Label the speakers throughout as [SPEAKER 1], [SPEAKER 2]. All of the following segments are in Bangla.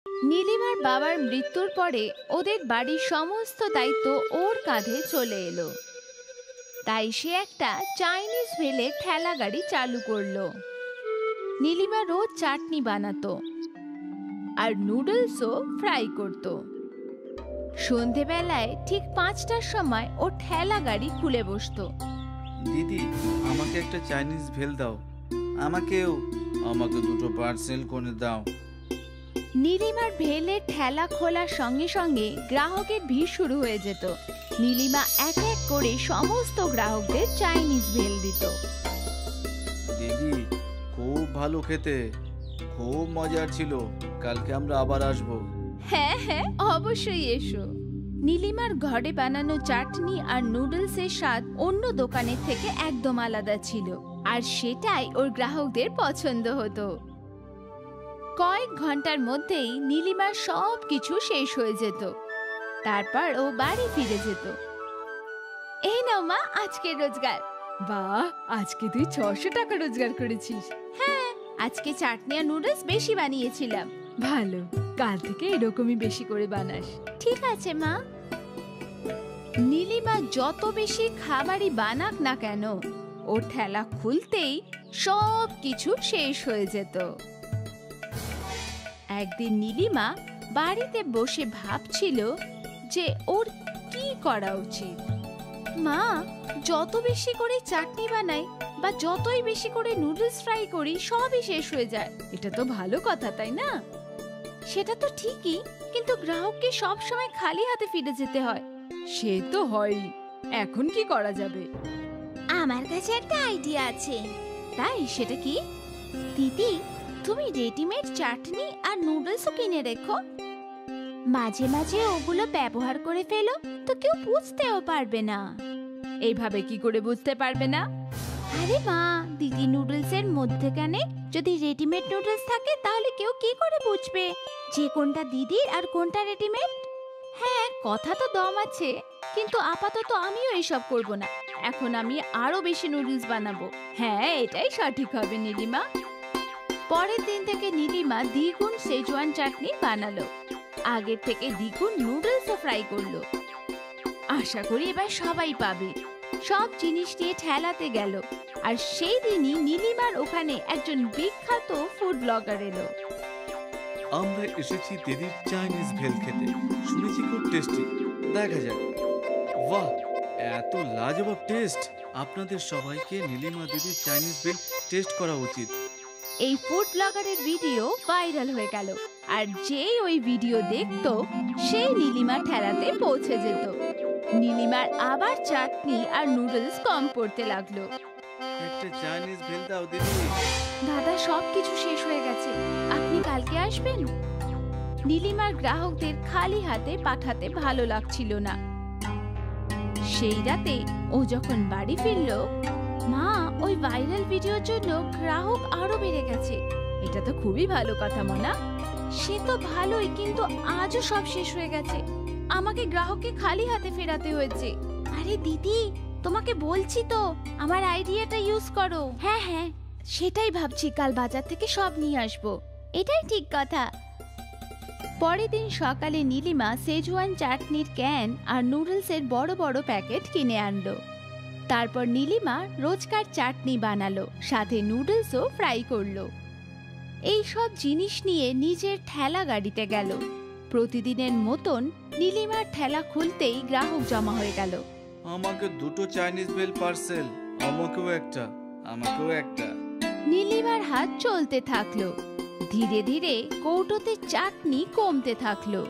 [SPEAKER 1] নীলিমার বাবার মৃত্যুর পরে ওদের বাড়ির সমস্ত দায়িত্ব ওর কাঁধে চলে এলো। তাই সে একটা চাইনিজ ভেলে ঠেলা গাড়ি চালু করলো। নীলিমা রোজ চাটনি বানাতো আর নুডলসও ফ্রাই করত। সন্ধেবেলায় ঠিক 5টার সময় ও ঠেলা গাড়ি খুলে বসতো।
[SPEAKER 2] দিদি, আমাকে একটা চাইনিজ ভেল দাও। আমাকে দুটো পার্সেল করে দাও।
[SPEAKER 1] নীলিমার ভেলের ঠেলা খোলার সঙ্গে সঙ্গে গ্রাহকের ভিড় শুরু হয়ে যেত। নীলিমা এক এক করে সমস্ত গ্রাহকদের চাইনিজ ভেল দিত।
[SPEAKER 2] দিদি, খুব ভালো খেতে, খুব মজার ছিল। কালকে আমরা আবার আসবো।
[SPEAKER 1] হ্যাঁ হ্যাঁ, অবশ্যই এসো। নীলিমার ঘরে বানানো চাটনি আর নুডলসের স্বাদ অন্য দোকানের থেকে একদম আলাদা ছিল, আর সেটাই ওর গ্রাহকদের পছন্দ হতো। কয়েক ঘন্টার মধ্যেই নীলিমার সব কিছু শেষ হয়ে যেত। তারপর ও বাড়ি ফিরে যেত। এই নাও মা, আজকের রোজগার। বাহ, আজকে তুই 600 টাকা রোজগার করেছিস। হ্যাঁ, আজকে চাটনি আর নুডলস বেশি বানিয়েছিলাম। ভালো, কাল থেকে এরকমই বেশি করে বানাস। ঠিক আছে মা। নীলিমা যত বেশি খাবারই বানাক না কেন, ওর ঠেলা খুলতেই সব কিছু শেষ হয়ে যেত। একদিন নীলিমা বাড়িতে বসে ভাবছিল যে ওর কি করা উচিত। মা, যত বেশি করে চাটনি বানাই বা যতই বেশি করে নুডলস ফ্রাই করি, সবই শেষ হয়ে যায়। এটা তো ভালো কথা, তাই না? সেটা তো ঠিকই, কিন্তু গ্রাহককে সব সময় খালি হাতে ফিরে যেতে হয়। সে তো হয়ই। এখন কি করা যাবে? আমার কাছে একটা আইডিয়া আছে। তাই? সেটা কি? দিদি, তুমি রেডিমেড চাটনি আর নুডলসও কিনে রেখো। মাঝে মাঝে ওগুলো ব্যবহার করে ফেলো, তো কেউ বুঝতেও পারবে না। এইভাবে কি করে বুঝতে পারবে না? আরে মা, দিদি নুডলসের মধ্যেখানে যদি রেডিমেড নুডলস থাকে, তাহলে কেউ কি করে বুঝবে যে কোনটা দিদির আর কোনটা রেডিমেড? হ্যাঁ, কথা তো দম আছে, কিন্তু আপাতত আমিও এসব করব না। এখন আমি আরো বেশি নুডলস বানাবো। হ্যাঁ, এটাই সঠিক হবে নীলিমা। পরের দিন থেকে নীলিমা দ্বিগুণ সেজওয়ান চাটনি বানালো, আগের থেকে দ্বিগুণ নুডলসও ফ্রাই করলো। আশা করি এবার সবাই পাবে। সব জিনিস নিয়ে ঠেলাতে গেল, আর সেই দিনই নীলিমার ওখানে একজন বিখ্যাত ফুড ব্লগার এলো।
[SPEAKER 2] আমরা এসেছি দিদির চাইনিজ ভেল খেতে, শুনেছি খুব টেস্টি। দেখা যাক। বাহ, এত লাজবাব টেস্ট! আপনাদের সবাইকে নীলিমা দিদির চাইনিজ ভেল টেস্ট করা উচিত।
[SPEAKER 1] এই ফুড ব্লগারের ভিডিও ভাইরাল হয়ে গেল, আর যেই ওই ভিডিও দেখতো, সেই নীলিমার ঠেলাতে পৌঁছে যেত। নীলিমার আবার চাটনি আর নুডলস কম পড়তে লাগলো।
[SPEAKER 2] একটা চাইনিজ ভেল দাও দিদি।
[SPEAKER 1] দাদা, সবকিছু শেষ হয়ে গেছে, আপনি কালকে আসবেন? নীলিমার গ্রাহকদের খালি হাতে পাঠাতে ভালো লাগছিল না। সেই রাতে ও যখন বাড়ি ফিরল, মা, ওই ভাইরাল ভিডিওর জন্য গ্রাহক আরো বেড়ে গেছে। এটা তো খুবই ভালো কথা মনা। সে তো ভালোই, কিন্তু আজও সব শেষ হয়ে গেছে। আমাকে গ্রাহককে খালি হাতে ফেরাতে হয়েছে। আরে দিদি, তোমাকে বলছি তো, আমার আইডিয়াটা ইউজ করো। হ্যাঁ হ্যাঁ, সেটাই ভাবছি, কাল বাজার থেকে সব নিয়ে আসবো। এটাই ঠিক কথা। পরের দিন সকালে নীলিমা সেজওয়ান চাটনির ক্যান আর নুডলসের বড় বড় প্যাকেট কিনে আনলো। তারপর নীলিমা রোজকার চাটনি বানালো, সাথে নুডলসও ফ্রাই করলো। এই সব জিনিস নিয়ে নিজের ঠেলা গাড়িতে গেল। প্রতিদিনের মতন নীলিমার ঠেলা খুলতেই গ্রাহক জমা হয়ে গেল।
[SPEAKER 2] আমাকে দুটো চাইনিজ ভেল পার্সেল। আমাকেও একটা, আমাকেও একটা।
[SPEAKER 1] নীলিমার হাত চলতে থাকলো। ধীরে ধীরে কৌটোতে চাটনি কমতে থাকলো।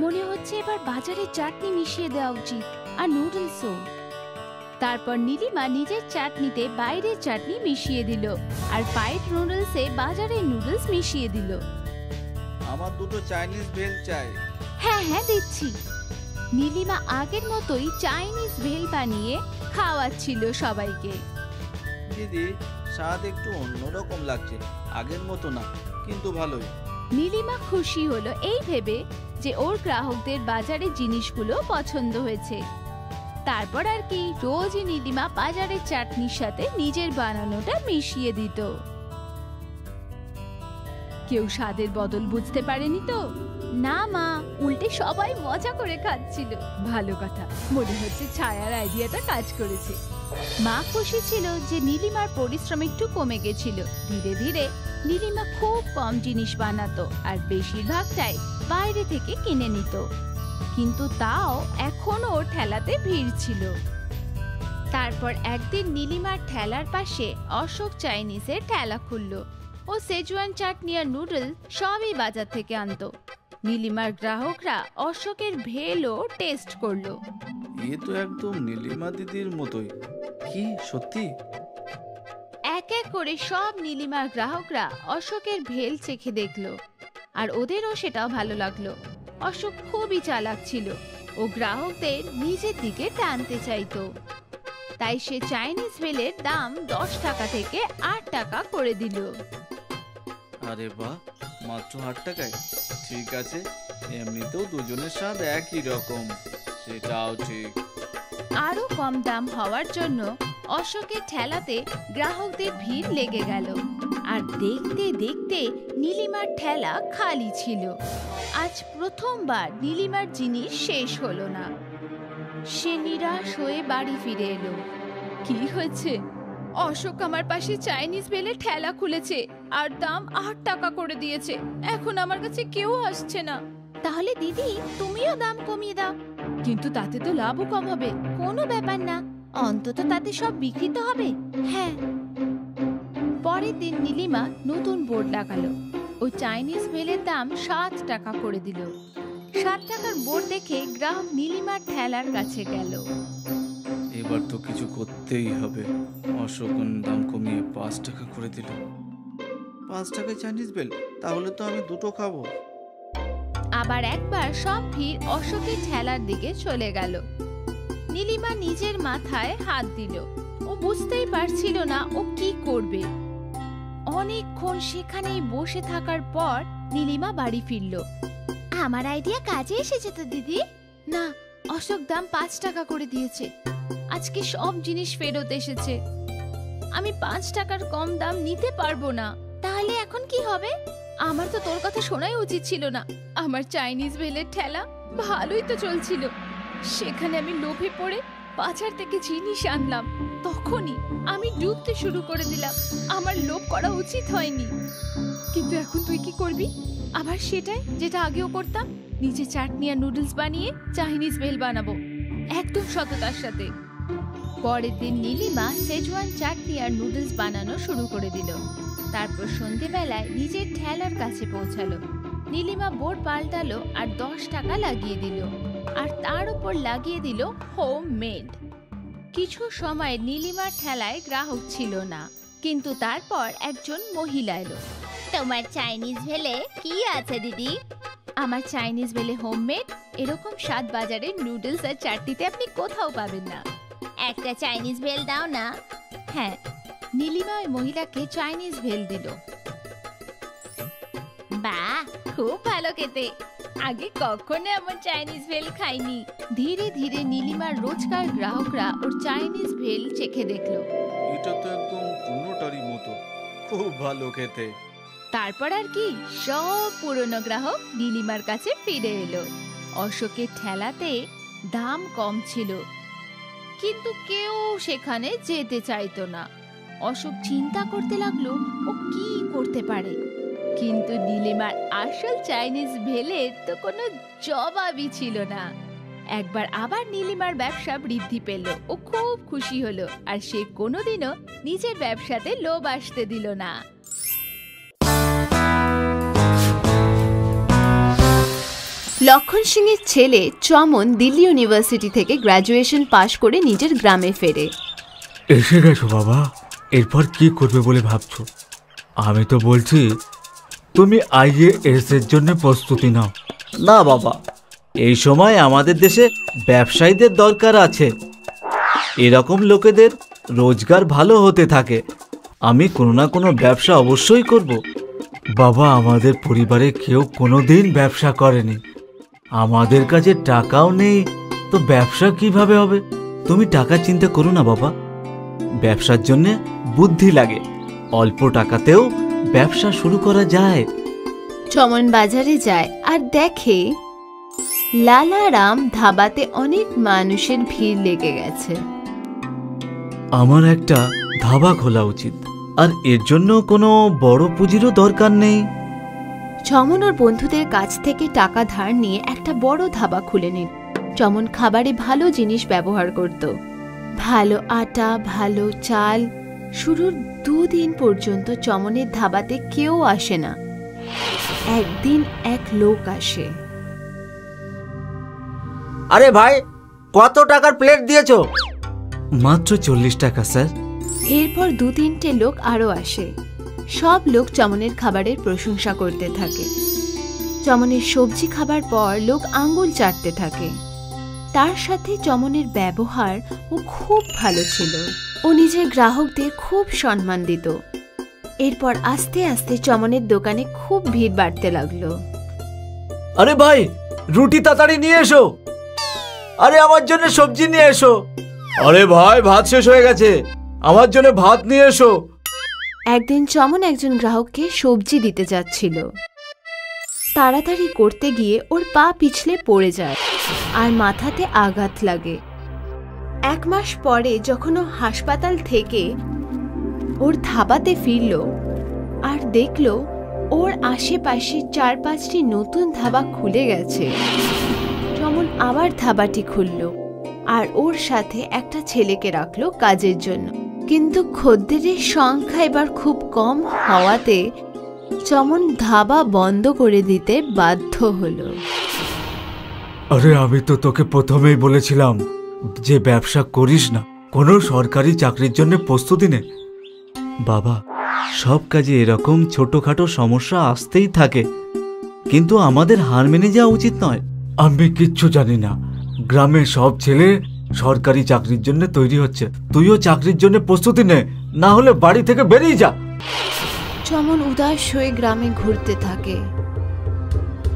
[SPEAKER 1] মনে হচ্ছে এবার বাজারে চাটনি মিশিয়ে দেওয়া উচিত, আর নুডলসও। তারপর নীলিমা নিজের চাটনিতে বাইরের চাটনি মিশিয়ে দিল, আর ফ্রাইড নুডলসে বাজারের নুডলস মিশিয়ে দিল।
[SPEAKER 2] আমার দুটো চাইনিজ ভেল চাই।
[SPEAKER 1] হ্যাঁ হ্যাঁ, দিচ্ছি। নীলিমা আগের মতোই চাইনিজ ভেল বানিয়ে খাওয়াচ্ছিল সবাইকে।
[SPEAKER 2] দিদি, স্বাদ একটু অন্যরকম লাগছে, আগের মতো না, কিন্তু ভালোই।
[SPEAKER 1] নীলিমা খুশি হলো এই ভেবে যে ওর গ্রাহকদের বাজারের জিনিসগুলো পছন্দ হয়েছে। তারপর আর কি, রোজই নীলিমা বাজারের চাটনির সাথে নিজের বানানোটা মিশিয়ে দিত। কেউ স্বাদের বদল বুঝতে পারেনি তো? না মা, উল্টে সবাই মজা করে খাচ্ছিল। ভালো কথা, মনে হচ্ছে ছায়ার আইডিয়াটা কাজ করেছে। মা খুশি ছিল যে নীলিমার পরিশ্রম একটু কমে গেছিল। ধীরে ধীরে নীলিমা খুব কম জিনিস বানাতো আর বেশিরভাগটাই বাইরে থেকে কিনে নিত, কিন্তু তাও এখনো ওর ঠেলাতে ভিড় ছিল। তারপর একদিন নীলিমার ঠেলার পাশে অশোক চাইনিজের ঠেলা খুললো। ও সেজওয়ান চাটনি আর নুডল সবই বাজার থেকে আনতো। নীলিমার গ্রাহকরা অশোকের ভেলও টেস্ট করলো।
[SPEAKER 2] এ তো একদম নীলিমা দিদির মতোই। কি সত্যি?
[SPEAKER 1] এক এক করে সব নীলিমার গ্রাহকরা অশোকের ভেল চেখে দেখলো, আর ওদেরও সেটাও ভালো লাগলো। অশোক খুবই চালাক ছিল, ও গ্রাহকদের নিজের দিকে টানতে চাইতো। তাই সে চাইনিজ ভেলের দাম 10 টাকা থেকে 8 টাকা করে দিল।
[SPEAKER 2] আরে বাহ, মাত্র 8 টাকায়? ঠিক আছে, এমনিতেও দুজনের স্বাদ একই রকম, সেটাও ঠিক।
[SPEAKER 1] আরো কম দাম হওয়ার জন্য অশোকের ঠেলাতে গ্রাহকদের ভিড় লেগে গেল, আর দেখতে দেখতে নীলিমার ঠেলা খালি ছিল। আজ প্রথমবার নীলিমার জিনিস শেষ হলো না। সে নিরাশ হয়ে বাড়ি ফিরে এলো। কি হয়েছে? অশোক আমার পাশে চাইনিজ ভেলে ঠেলা খুলেছে আর দাম 8 টাকা করে দিয়েছে। এখন আমার কাছে কেউ আসছে না। তাহলে দিদি, তুমিও দাম কমিয়ে দাও। কিন্তু তাতে তো লাভও কম হবে। কোনো ব্যাপার না, অন্তত তাতে সব বিক্রি তো হবে। হ্যাঁ। পরের দিন নীলিমা নতুন বোর্ড লাগালো। ওই চাইনিজ ভেলের দাম 7 টাকা করে দিল। 7 টাকার বোর্ড দেখে গ্রাহক নীলিমার ঠেলার কাছে গেল।
[SPEAKER 2] এবার তো কিছু করতেই হবে। অশোক দাম কমিয়ে 5 টাকা করে দিল। 5 টাকায় চাইনিজ ভেল, তাহলে তো আমি দুটো খাবো।
[SPEAKER 1] আবার একবার সব ভিড় অশোকের ঠেলার দিকে চলে গেল। নীলিমা নিজের মাথায় হাত দিল। ও বুঝতেই পারছিল না ও কি করবে। অনেকক্ষণ সেখানেই বসে থাকার পর নীলিমা বাড়ি ফিরল। আমার আইডিয়া কাজে এসেছে তো দিদি। না, অশোক দাম 5 টাকা করে দিয়েছে। আজকে সব জিনিস ফেরত এসেছে। আমি 5 টাকার কম দাম নিতে পারবো না। তাহলে এখন কি হবে? আমার তো তোর কথা শোনাই উচিত ছিল না। আমার চাইনিজ ভেলের ঠেলা ভালোই তো চলছিল, সেখানে আমি লোভে পড়ে বাজার থেকে জিনিস আনলাম। তখনই আমি ডুবতে শুরু করে দিলাম। আমার লোভ করা উচিত হয়নি। কিন্তু এখন তুই কি করবি? আবার সেটাই যেটা আগেও করতাম, নিজে চাটনি আর নুডলস বানিয়ে চাইনিজ ভেল বানাবো, একদম সততার সাথে। পরের দিন নীলিমা সেজওয়ান চাটনি আর নুডলস বানানো শুরু করে দিল। তারপর সন্ধেবেলায় নিজের ঠেলার কাছে পৌঁছালো। নীলিমা বোর্ড পাল্টালো আর 10 টাকা লাগিয়ে দিল, আর তার উপর লাগিয়ে দিল হোম মেড। কিছু সময় নীলিমার ঠেলায় গ্রাহক ছিল না, কিন্তু তারপর একজন মহিলা এলো। তোমার চাইনিজ ভেলে কি আছে দিদি? আমার চাইনিজ ভেলে হোমমেড। এরকম স্বাদ বাজারে নুডলস আর চাটনিতে আপনি কোথাও পাবেন না। একটা চাইনিজ ভেল দাও না। হ্যাঁ, নীলিমা ওই মহিলাকে চাইনিজ ভেল দিল। বাহ, খুব ভালো খেতে। আগে কখনো এমন চাইনিজ ভেল খাইনি। ধীরে ধীরে নীলিমার রোজকার গ্রাহকরা ওর চাইনিজ ভেল চেখে দেখলো।
[SPEAKER 2] এটা তো একদম পুরনোটারই মতো, খুব ভালো খেতে।
[SPEAKER 1] তারপর আর কি, সব পুরনো গ্রাহক নীলিমার কাছে ফিরে এলো। অশোকের ঠেলাতে দাম কম ছিল, কিন্তু কেউ সেখানে যেতে চাইতো না। অশোক চিন্তা করতে লাগলো ও কি করতে পারে। কিন্তু নীলিমার আসল চাইনিজ ভেলের তো কোনো জবাবই ছিল না। একবার আবার নীলিমার ব্যবসা বৃদ্ধি পেল। ও খুব খুশি হলো, আর সে কোনোদিনও নিজের ব্যবসাতে লোভ আসতে দিল না। লক্ষণ সিংয়ের ছেলে চমন দিল্লি ইউনিভার্সিটি থেকে গ্র্যাজুয়েশন পাশ করে নিজের গ্রামে ফেরে।
[SPEAKER 3] এসে গেছো বাবা, এরপর কি করবে বলে ভাবছো? আমি তো বলছি তুমি IAS এর জন্য প্রস্তুতি নাও।
[SPEAKER 4] না বাবা, এই সময় আমাদের দেশে ব্যবসায়ীদের দরকার আছে। এরকম লোকেদের রোজগার ভালো হতে থাকে। আমি কোনো না কোনো ব্যবসা অবশ্যই করব।
[SPEAKER 3] বাবা, আমাদের পরিবারে কেউ কোনোদিন ব্যবসা করেনি। আমাদের কাছে টাকাও নেই, তো ব্যবসা কিভাবে হবে?
[SPEAKER 4] তুমি টাকা চিন্তা করো না বাবা, ব্যবসার জন্য বুদ্ধি লাগে। অল্প টাকাতেও ব্যবসা শুরু করা যায়।
[SPEAKER 1] চমন বাজারে যায় আর দেখে লালারাম ধাবাতে অনেক মানুষের ভিড় লেগে গেছে।
[SPEAKER 4] আমার একটা ধাবা খোলা উচিত, আর এর জন্য কোনো বড় পুঁজিরও দরকার নেই।
[SPEAKER 1] চমন ওর বন্ধুদের কাছ থেকে টাকা ধার নিয়ে একটা বড় ধাবা খুলে নিল। চমন খাবারে ভালো জিনিস ব্যবহার করত, ভালো আটা, ভালো চাল। শুরুর 2 দিন পর্যন্ত চমনের ধাবাতে কেউ আসে না। একদিন এক লোক আসে।
[SPEAKER 5] আরে ভাই, কত টাকার প্লেট দিয়েছো?
[SPEAKER 4] মাত্র 40 টাকা স্যার।
[SPEAKER 1] এরপর 2-3টে লোক আরো আসে। সব লোক চমনের খাবারের প্রশংসা করতে থাকে। চমনের সবজি খাবার পর লোক আঙ্গুল চাটতে থাকে। তার সাথে চমনের ব্যবহার ও খুব ভালো ছিল। ও নিজের গ্রাহকদের খুব সম্মান দিত। এরপর আস্তে আস্তে চমনের দোকানে খুব ভিড় বাড়তে লাগলো।
[SPEAKER 4] আরে ভাই, রুটি তাড়াতাড়ি নিয়ে এসো। আরে আমার জন্য সবজি নিয়ে এসো। আরে ভাই, ভাত শেষ হয়ে গেছে, আমার জন্য ভাত নিয়ে এসো।
[SPEAKER 1] একদিন চমন একজন গ্রাহককে সবজি দিতে যাচ্ছিল। তাড়াতাড়ি করতে গিয়ে ওর পা পিছলে পড়ে যায় আর মাথাতে আঘাত লাগে। 1 মাস পরে যখন ও হাসপাতাল থেকে ওর ধাবাতে ফিরল আর দেখল ওর আশেপাশে 4-5টি নতুন ধাবা খুলে গেছে। চমন আবার ধাবাটি খুলল আর ওর সাথে একটা ছেলেকে রাখলো কাজের জন্য। কিন্তু খদ্দেরের সংখ্যা এবার খুব কম হওয়াতে চমন ধাবা বন্ধ করে দিতে বাধ্য হলো।
[SPEAKER 3] আরে আমি তো তোকে প্রথমেই বলেছিলাম যে ব্যবসা করিস না, কোনো সরকারি চাকরির জন্য প্রস্তুতি নে।
[SPEAKER 4] বাবা, সব কাজে এরকম ছোটখাটো সমস্যা আসতেই থাকে, কিন্তু আমাদের হার মেনে যাওয়া উচিত নয়।
[SPEAKER 3] আমি কিচ্ছু জানি না। গ্রামের সব ছেলে সরকারি চাকরির জন্য তৈরি হচ্ছে, তুইও চাকরির জন্য প্রস্তুতি নে, না হলে বাড়ি থেকে বেরিয়ে যা।
[SPEAKER 1] চমন উদাস হয়ে গ্রামে ঘুরতে থাকে।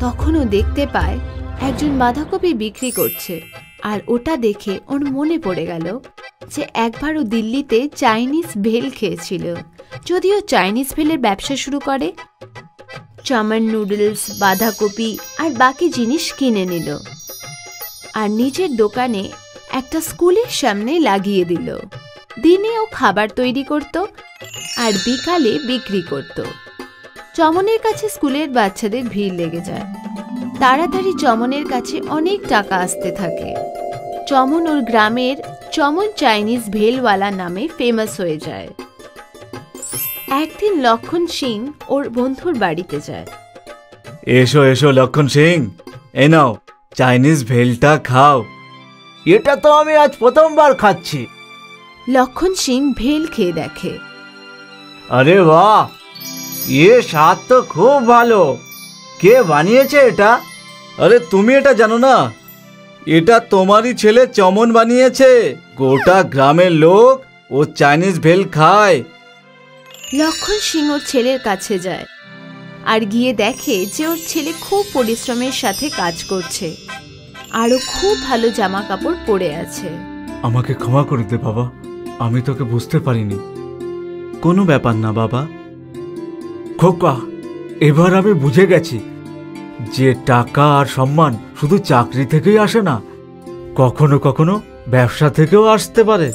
[SPEAKER 1] তখনও দেখতে পায় একজন বাঁধাকপি বিক্রি করছে, আর ওটা দেখে ওর মনে পড়ে গেল যে একবারও দিল্লিতে চাইনিজ ভেল খেয়েছিল। যদিও চাইনিজ ভেলের ব্যবসা শুরু করে, চমন নুডলস, বাঁধাকপি আর বাকি জিনিস কিনে নিল আর নিজের দোকানে একটা স্কুলের সামনে লাগিয়ে দিল। দিনে ও খাবার তৈরি করত আর বিকালে বিক্রি করত। চমনের কাছে স্কুলের বাচ্চাদের ভিড় লেগে যায়। তাড়াতাড়ি চমনের কাছে অনেক টাকা আসতে থাকে। চমন ওর গ্রামের চমন চাইনিজ ভেলওয়ালা নামে ফেমাস হয়ে যায়। একদিন লক্ষণ সিং ওর বন্ধুর বাড়িতে যায়।
[SPEAKER 4] এসো এসো লক্ষণ সিং, এ নাও চাইনিজ ভেলটা খাও।
[SPEAKER 5] এটা তো আমি আজ প্রথমবার খাচ্ছি।
[SPEAKER 1] লক্ষণ সিং ভেল খেয়ে দেখে।
[SPEAKER 5] আরে বাহ, স্বাদ তো খুব ভালো। কে বানিয়েছে এটা?
[SPEAKER 4] আরে তুমি এটা জানো না? এটা তোমারই ছেলে চমন বানিয়েছে। গোটা গ্রামের লোক ও চাইনিজ ভেল খায়।
[SPEAKER 1] লক্ষণ সিং ওর ছেলের কাছে যায় আর গিয়ে দেখে যে ওর ছেলে খুব পরিশ্রমের সাথে কাজ করছে, আরো খুব ভালো জামা কাপড় পরে আছে।
[SPEAKER 3] আমাকে ক্ষমা করে দে বাবা, আমি তোকে বুঝতে পারিনি।
[SPEAKER 4] কোনো ব্যাপার না বাবা।
[SPEAKER 3] খোকা, এবার আমি বুঝে গেছি যে টাকা আর সম্মান শুধু চাকরি থেকেই আসে না, কখনো কখনো ব্যবসা থেকেও আসতে পারে।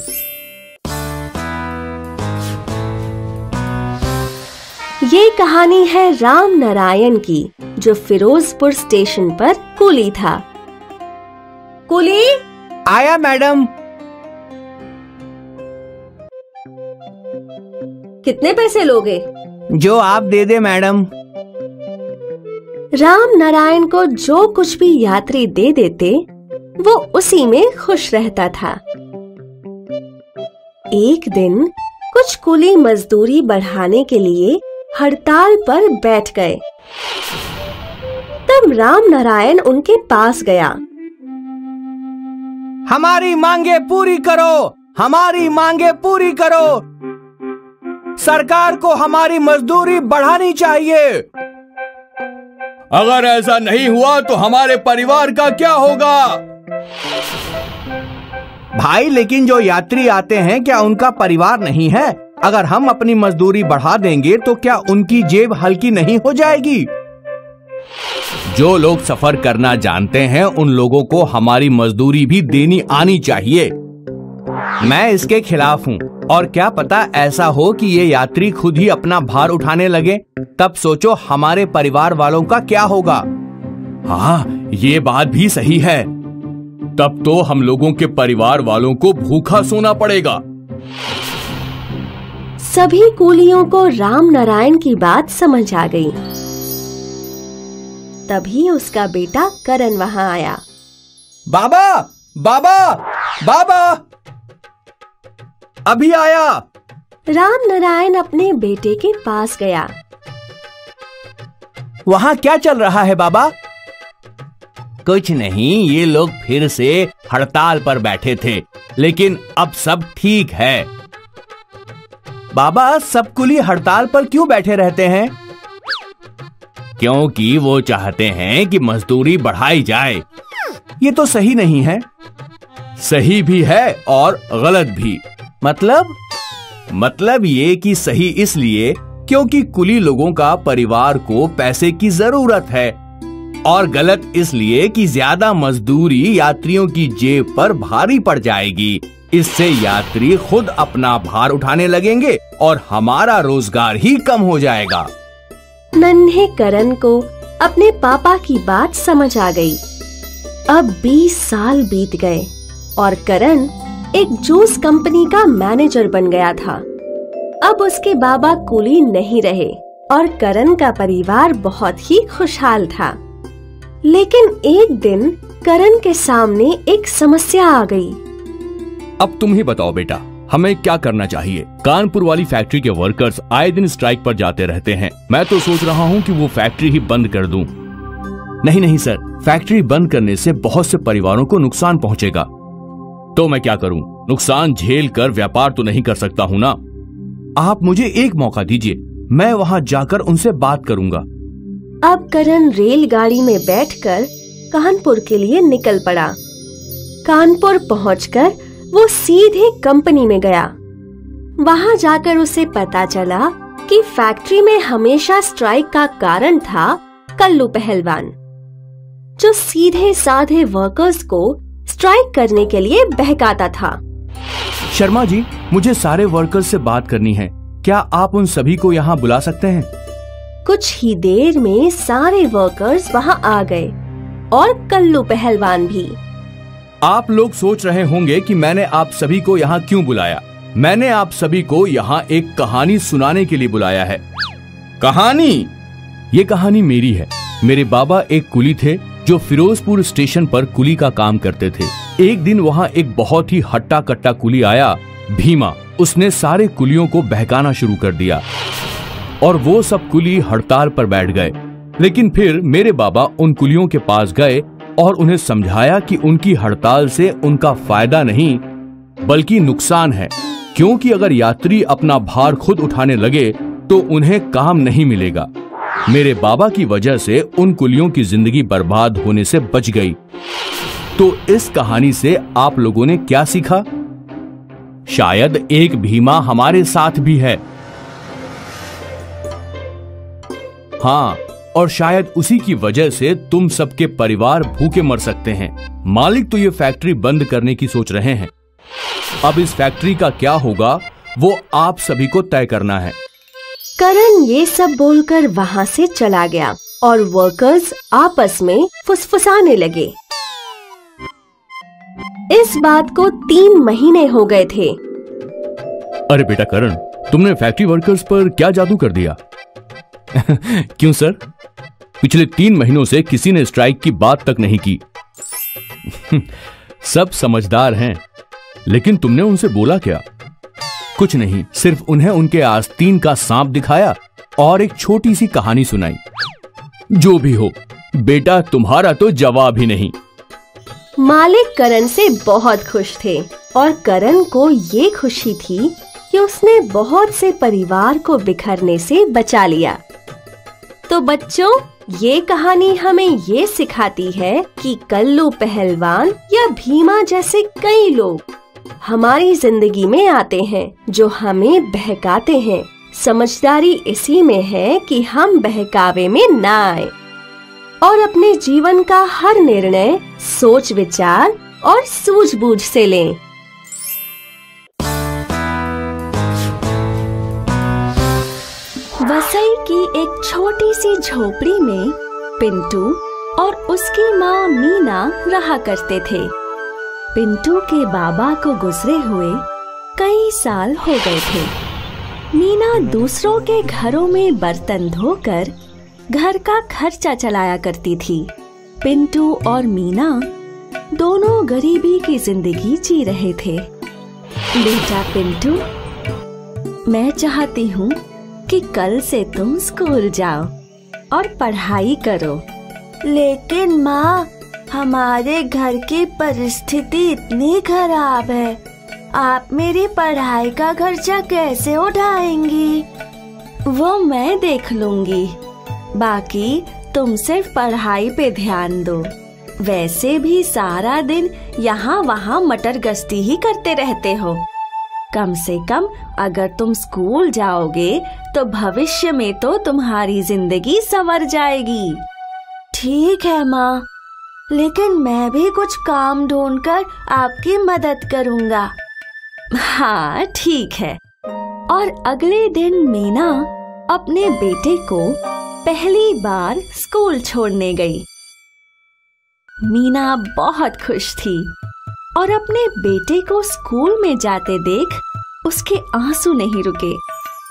[SPEAKER 6] ये कहानी है राम नारायण की, जो फिरोजपुर स्टेशन पर कुली था। कुली
[SPEAKER 5] आया मैडम।
[SPEAKER 6] कितने पैसे लोगे?
[SPEAKER 5] जो आप दे दे मैडम।
[SPEAKER 6] राम नारायण को जो कुछ भी यात्री दे देते वो उसी में खुश रहता था। एक दिन कुछ कुली मजदूरी बढ़ाने के लिए हड़ताल पर बैठ गए। तब राम नारायण उनके पास गया।
[SPEAKER 5] हमारी मांगे पूरी करो, हमारी मांगे पूरी करो। सरकार को हमारी मजदूरी बढ़ानी चाहिए। अगर ऐसा नहीं हुआ तो हमारे परिवार का क्या होगा? भाई, लेकिन जो यात्री आते हैं क्या उनका परिवार नहीं है? अगर हम अपनी मजदूरी बढ़ा देंगे तो क्या उनकी जेब हल्की नहीं हो जाएगी? जो लोग सफर करना जानते हैं उन लोगों को हमारी मजदूरी भी देनी आनी चाहिए। मैं इसके खिलाफ हूँ और क्या पता ऐसा हो कि ये यात्री खुद ही अपना भार उठाने लगे, तब सोचो हमारे परिवार वालों का क्या होगा। हाँ, ये बात भी सही है। तब तो हम लोगों के परिवार वालों को भूखा सोना पड़ेगा।
[SPEAKER 6] सभी कुलियों को राम नारायण की बात समझ आ गई। तभी उसका बेटा करण वहां आया।
[SPEAKER 5] बाबा, बाबा, बाबा, अभी आया।
[SPEAKER 6] राम नारायण अपने बेटे के पास गया।
[SPEAKER 5] वहां क्या चल रहा है बाबा? कुछ नहीं, ये लोग फिर से हड़ताल पर बैठे थे, लेकिन अब सब ठीक है। बाबा, सब कुली हड़ताल पर क्यों बैठे रहते हैं? क्योंकि वो चाहते हैं कि मजदूरी बढ़ाई जाए। ये तो सही नहीं है। सही भी है और गलत भी। मतलब ये कि सही इसलिए क्योंकि कुली लोगों का परिवार को पैसे की जरूरत है, और गलत इसलिए कि ज्यादा मजदूरी यात्रियों की जेब पर भारी पड़ जाएगी। इससे यात्री खुद अपना भार उठाने लगेंगे और हमारा रोजगार ही कम हो जाएगा।
[SPEAKER 6] नन्हे करण को अपने पापा की बात समझ आ गई। अब 20 साल बीत गए और करण एक जूस कंपनी का मैनेजर बन गया था। अब उसके बाबा कुली नहीं रहे और करण का परिवार बहुत ही खुशहाल था। लेकिन एक दिन करण के सामने एक समस्या आ गई।
[SPEAKER 5] अब तुम ही बताओ बेटा, हमें क्या करना चाहिए? कानपुर वाली फैक्ट्री के वर्कर्स आए दिन स्ट्राइक पर जाते रहते हैं। मैं तो सोच रहा हूँ कि वो फैक्ट्री ही बंद कर दूं। नहीं सर, फैक्ट्री बंद करने से बहुत से परिवारों को नुकसान पहुँचेगा। तो मैं क्या करूं? नुकसान झेल कर व्यापार तो नहीं कर सकता हूं ना। आप मुझे एक मौका दीजिए, मैं वहां जाकर उनसे बात करूंगा।
[SPEAKER 6] अब करण रेलगाड़ी में बैठकर कानपुर के लिए निकल पड़ा। कानपुर पहुंचकर वो सीधे कंपनी में गया। वहां जाकर उसे पता चला कि फैक्ट्री में हमेशा स्ट्राइक का कारण था कल्लू पहलवान, जो सीधे साधे वर्कर्स को स्ट्राइक करने के लिए बहकाता था।
[SPEAKER 5] शर्मा जी, मुझे सारे वर्कर्स से बात करनी है। क्या आप उन सभी को यहाँ बुला सकते हैं?
[SPEAKER 6] कुछ ही देर में सारे वर्कर्स वहाँ आ गए और कल्लू पहलवान भी।
[SPEAKER 5] आप लोग सोच रहे होंगे कि मैंने आप सभी को यहाँ क्यों बुलाया। मैंने आप सभी को यहाँ एक कहानी सुनाने के लिए बुलाया है। कहानी? ये कहानी मेरी है। मेरे बाबा एक कुली थे जो फिरोजपुर स्टेशन पर कुली का काम करते थे। एक दिन वहाँ एक बहुत ही हट्टा कट्टा कुली आया, भीमा। उसने सारे कुलियों को बहकाना शुरू कर दिया और वो सब कुली हड़ताल पर बैठ गए। लेकिन फिर मेरे बाबा उन कुलियों के पास गए और उन्हें समझाया कि उनकी हड़ताल से उनका फायदा नहीं बल्कि नुकसान है, क्योंकि अगर यात्री अपना भार खुद उठाने लगे तो उन्हें काम नहीं मिलेगा। मेरे बाबा की वजह से उन कुलियों की जिंदगी बर्बाद होने से बच गई। तो इस कहानी से आप लोगों ने क्या सीखा? शायद एक भीमा हमारे साथ भी है। हाँ, और शायद उसी की वजह से तुम सबके परिवार भूखे मर सकते हैं। मालिक तो ये फैक्ट्री बंद करने की सोच रहे हैं। अब इस फैक्ट्री का क्या होगा वो आप सभी को तय करना है।
[SPEAKER 6] करण ये सब बोलकर वहाँ से चला गया और वर्कर्स आपस में फुसफुसाने लगे। इस बात को 3 महीने हो गए थे।
[SPEAKER 5] अरे बेटा करण, तुमने फैक्ट्री वर्कर्स पर क्या जादू कर दिया? क्यों सर? पिछले 3 महीनों से किसी ने स्ट्राइक की बात तक नहीं की। सब समझदार हैं, लेकिन तुमने उनसे बोला क्या? कुछ नहीं, सिर्फ उन्हें उनके आस्तीन का सांप दिखाया और एक छोटी सी कहानी सुनाई। जो भी हो, बेटा तुम्हारा तो जवाब ही नहीं।
[SPEAKER 6] मालिक करण से बहुत खुश थे और करण को ये खुशी थी कि उसने बहुत से परिवार को बिखरने से बचा लिया। तो बच्चों, ये कहानी हमें ये सिखाती है कि कल्लू पहलवान या भीमा जैसे कई लोग हमारी जिंदगी में आते हैं जो हमें बहकाते हैं। समझदारी इसी में है कि हम बहकावे में ना आए। और अपने जीवन का हर निर्णय सोच विचार और सूझबूझ से लें। वसई की एक छोटी सी झोपड़ी में पिंटू और उसकी माँ मीना रहा करते थे। पिंटू के बाबा को गुजरे हुए कई साल हो गए थे। मीना दूसरों के घरों में बर्तन धोकर घर का खर्चा चलाया करती थी। पिंटू और मीना दोनों गरीबी की जिंदगी जी रहे थे। बेटा पिंटू, मैं चाहती हूँ कि कल से तुम स्कूल जाओ और पढ़ाई करो।
[SPEAKER 7] लेकिन माँ, हमारे घर की परिस्थिति इतनी खराब है, आप मेरी पढ़ाई का खर्चा कैसे उठाएंगी?
[SPEAKER 6] वो मैं देख लूंगी। बाकी तुम सिर्फ पढ़ाई पे ध्यान दो। वैसे भी सारा दिन यहाँ वहाँ मटर गश्ती ही करते रहते हो। कम से कम अगर तुम स्कूल जाओगे तो भविष्य में तो तुम्हारी जिंदगी संवर जाएगी।
[SPEAKER 7] ठीक है माँ, लेकिन मैं भी कुछ काम ढूंढकर आपकी मदद करूँगा।
[SPEAKER 6] हाँ ठीक है। और अगले दिन मीना अपने बेटे को पहली बार स्कूल छोड़ने गई। मीना बहुत खुश थी और अपने बेटे को स्कूल में जाते देख उसके आंसू नहीं रुके।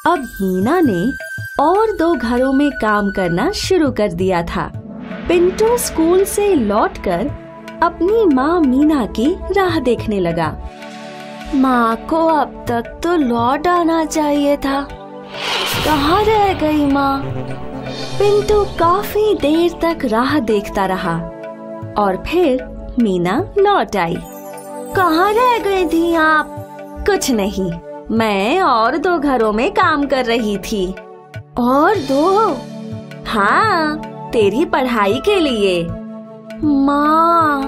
[SPEAKER 6] अब मीना ने और 2 घरों में काम करना शुरू कर दिया था। पिंटू स्कूल से लौटकर अपनी माँ मीना की राह देखने लगा।
[SPEAKER 7] माँ को अब तक तो लौट आना चाहिए था, कहाँ रह गई माँ?
[SPEAKER 6] पिंटू काफी देर तक राह देखता रहा और फिर मीना लौट आई।
[SPEAKER 7] कहाँ रह गई थी आप?
[SPEAKER 6] कुछ नहीं, मैं और 2 घरों में काम कर रही थी।
[SPEAKER 7] और 2?
[SPEAKER 6] हाँ, तेरी पढ़ाई के लिए।
[SPEAKER 7] माँ,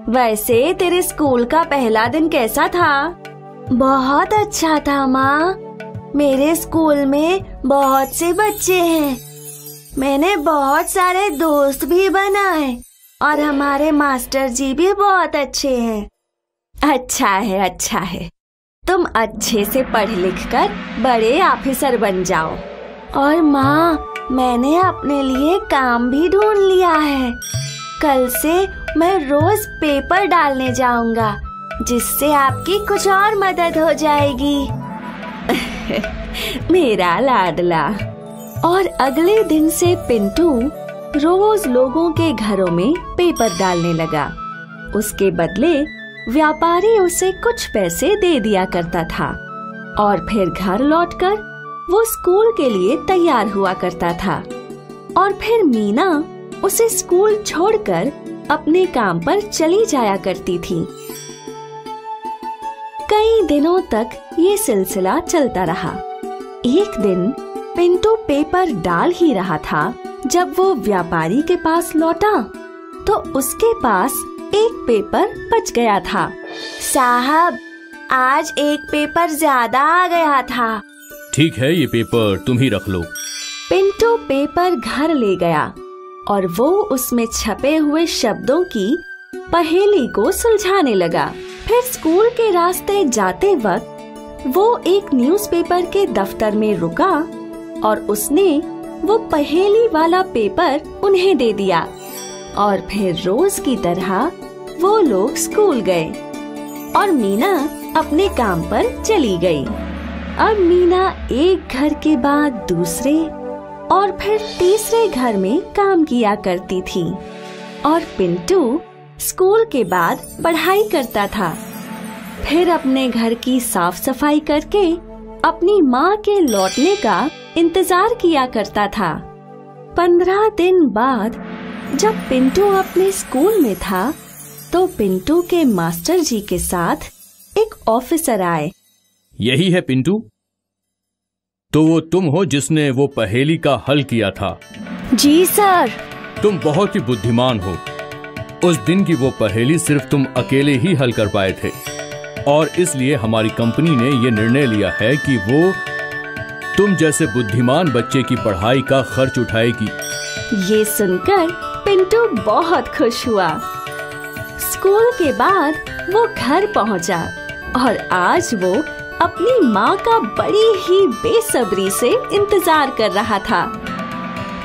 [SPEAKER 6] वैसे तेरे स्कूल का पहला दिन कैसा था?
[SPEAKER 7] बहुत अच्छा था माँ। मेरे स्कूल में बहुत से बच्चे हैं। मैंने बहुत सारे दोस्त भी बनाए और हमारे मास्टर जी भी बहुत अच्छे हैं।
[SPEAKER 6] अच्छा है, अच्छा है। तुम अच्छे से पढ़ लिख कर बड़े ऑफिसर बन जाओ।
[SPEAKER 7] और माँ, मैंने अपने लिए काम भी ढूंढ लिया है। कल से मैं रोज पेपर डालने जाऊंगा, जिससे आपकी कुछ और मदद हो जाएगी।
[SPEAKER 6] मेरा लाडला। और अगले दिन से पिंटू रोज लोगों के घरों में पेपर डालने लगा। उसके बदले व्यापारी उसे कुछ पैसे दे दिया करता था और फिर घर लौटकर वो स्कूल के लिए तैयार हुआ करता था। और फिर मीना उसे स्कूल छोड़कर अपने काम पर चली जाया करती थी। कई दिनों तक ये सिलसिला चलता रहा। एक दिन पिंटू पेपर डाल ही रहा था जब वो व्यापारी के पास लौटा तो उसके पास एक पेपर बच गया था।
[SPEAKER 7] साहब, आज एक पेपर ज्यादा आ गया था।
[SPEAKER 5] ठीक है, ये पेपर तुम ही रख लो।
[SPEAKER 6] पिंटू पेपर घर ले गया और वो उसमें छपे हुए शब्दों की पहेली को सुलझाने लगा। फिर स्कूल के रास्ते जाते वक्त वो एक न्यूज़पेपर के दफ्तर में रुका और उसने वो पहेली वाला पेपर उन्हें दे दिया। और फिर रोज की तरह वो लोग स्कूल गए और मीना अपने काम पर चली गई। अब मीना एक घर के बाद दूसरे और फिर तीसरे घर में काम किया करती थी और पिंटू स्कूल के बाद पढ़ाई करता था। फिर अपने घर की साफ सफाई करके अपनी माँ के लौटने का इंतजार किया करता था। 15 दिन बाद जब पिंटू अपने स्कूल में था तो पिंटू के मास्टर जी के साथ एक ऑफिसर आए।
[SPEAKER 5] यही है पिंटू? तो वो तुम हो जिसने वो पहेली का हल किया था?
[SPEAKER 6] जी सर।
[SPEAKER 5] तुम बहुत ही बुद्धिमान हो। उस दिन की वो पहेली सिर्फ तुम अकेले ही हल कर पाए थे और इसलिए हमारी कंपनी ने ये निर्णय लिया है कि वो तुम जैसे बुद्धिमान बच्चे की पढ़ाई का खर्च उठाएगी।
[SPEAKER 6] ये सुनकर पिंटू बहुत खुश हुआ। स्कूल के बाद वो घर पहुंचा और आज वो अपनी माँ का बड़ी ही बेसब्री से इंतजार कर रहा था।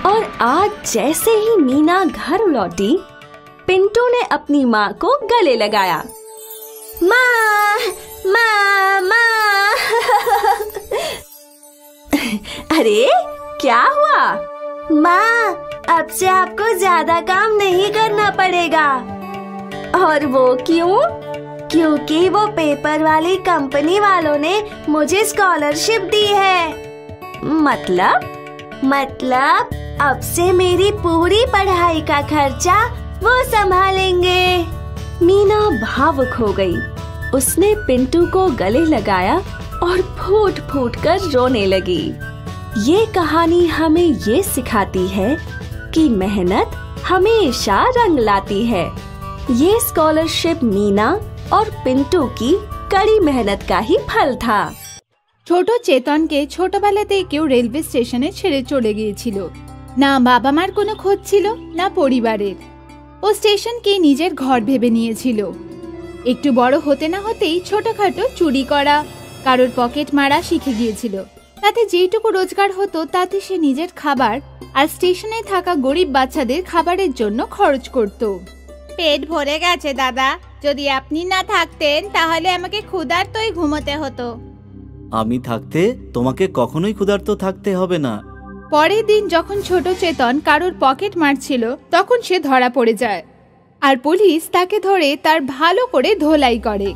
[SPEAKER 6] और आज जैसे ही मीना घर लौटी, पिंटू ने अपनी माँ को गले लगाया।
[SPEAKER 7] माँ, माँ, माँ।
[SPEAKER 6] अरे क्या हुआ?
[SPEAKER 7] माँ, अब से आपको ज्यादा काम नहीं करना पड़ेगा।
[SPEAKER 6] और वो क्यों?
[SPEAKER 7] क्योंकि वो पेपर वाली कंपनी वालों ने मुझे स्कॉलरशिप दी है। मतलब अब से मेरी पूरी पढ़ाई का खर्चा वो संभालेंगे।
[SPEAKER 6] मीना भावुक हो गई। उसने पिंटू को गले लगाया और फूट फूट कर रोने लगी। ये कहानी हमें ये सिखाती है कि मेहनत हमेशा रंग लाती है। ये स्कॉलरशिप मीना और पिंटू की कड़ी मेहनत का ही फल था।
[SPEAKER 1] ছোট চেতনকে ছোটবেলাতেই কেউ রেলওয়ে স্টেশনে ছেড়ে চলে গিয়েছিল। না বাবা মার কোনো খোঁজ ছিল, না পরিবারের। ও স্টেশনকে নিজের ঘর ভেবে নিয়েছিল। একটু বড় হতে না হতেই ছোটখাটো চুরি করা, কারোর পকেট মারা শিখে গিয়েছিল। তাতে যেটুকু রোজগার হতো তাতে সে নিজের খাবার আর স্টেশনে থাকা গরিব বাচ্চাদের খাবারের জন্য খরচ করত। পেট ভরে গেছে দাদা, যদি আপনি না থাকতেন তাহলে আমাকে ক্ষুধার্তই ঘুমোতে হতো।
[SPEAKER 4] আমি থাকতে তোমাকে কখনোই ক্ষুধার্ত থাকতে হবে না।
[SPEAKER 1] পরের দিন যখন ছোট চেতন কারোর পকেট মারছিল তখন সে ধরা পড়ে যায় আর পুলিশ তাকে ধরে তার ভালো করে ধোলাই করে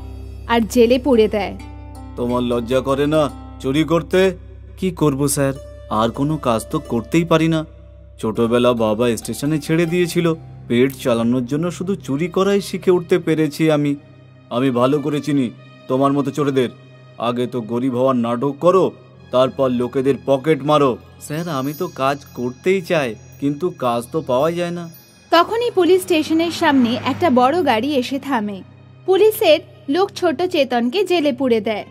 [SPEAKER 1] আর জেলে পুরে দেয়।
[SPEAKER 4] তোমার লজ্জা করে না চুরি করতে? কি করব স্যার, আর কোনো কাজ তো করতেই পারি না। ছোটবেলা বাবা স্টেশনে ছেড়ে দিয়েছিল, পেট চালানোর জন্য শুধু চুরি করাই শিখে উঠতে পেরেছি আমি ভালো করে চিনি তোমার মতো চোরেদের। আগে তো গরিব হওয়ার নাটক করো, তারপর লোকেদের পকেট মারো। স্যার আমি তো কাজ করতেই চাই, কিন্তু কাজ তো পাওয়া যায় না।
[SPEAKER 1] তখনই পুলিশ স্টেশনের সামনে একটা বড় গাড়ি এসে থামে। পুলিশের লোক ছোট চেতনকে জেলে পুরে দেয়।